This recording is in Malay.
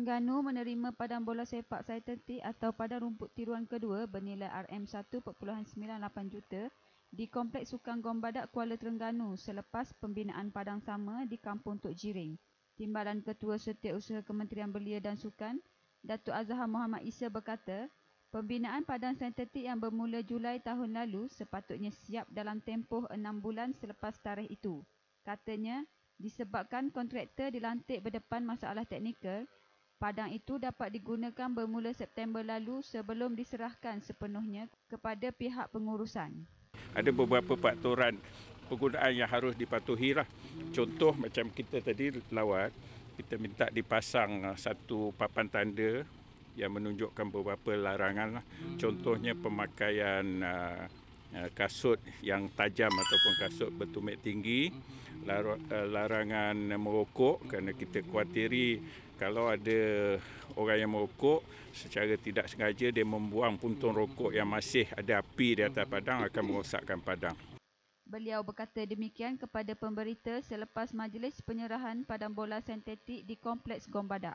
Terengganu menerima padang bola sepak sintetik atau padang rumput tiruan kedua bernilai RM1.98 juta di Kompleks Sukan Gombadak Kuala Terengganu selepas pembinaan padang sama di Kampung Tok Jiring. Timbalan Ketua Setiausaha Kementerian Belia dan Sukan, Datuk Azhar Mohamad Isa berkata, pembinaan padang sintetik yang bermula Julai tahun lalu sepatutnya siap dalam tempoh 6 bulan selepas tarikh itu. Katanya, disebabkan kontraktor dilantik berdepan masalah teknikal, padang itu dapat digunakan bermula September lalu sebelum diserahkan sepenuhnya kepada pihak pengurusan. Ada beberapa peraturan penggunaan yang harus dipatuhi lah. Contoh macam kita tadi lawat, kita minta dipasang satu papan tanda yang menunjukkan beberapa larangan lah. Contohnya pemakaian kasut yang tajam ataupun kasut bertumit tinggi, larangan merokok kerana kita khawatiri kalau ada orang yang merokok secara tidak sengaja dia membuang puntung rokok yang masih ada api di atas padang akan merosakkan padang. Beliau berkata demikian kepada pemberita selepas majlis penyerahan padang bola sintetik di Kompleks Gombadak.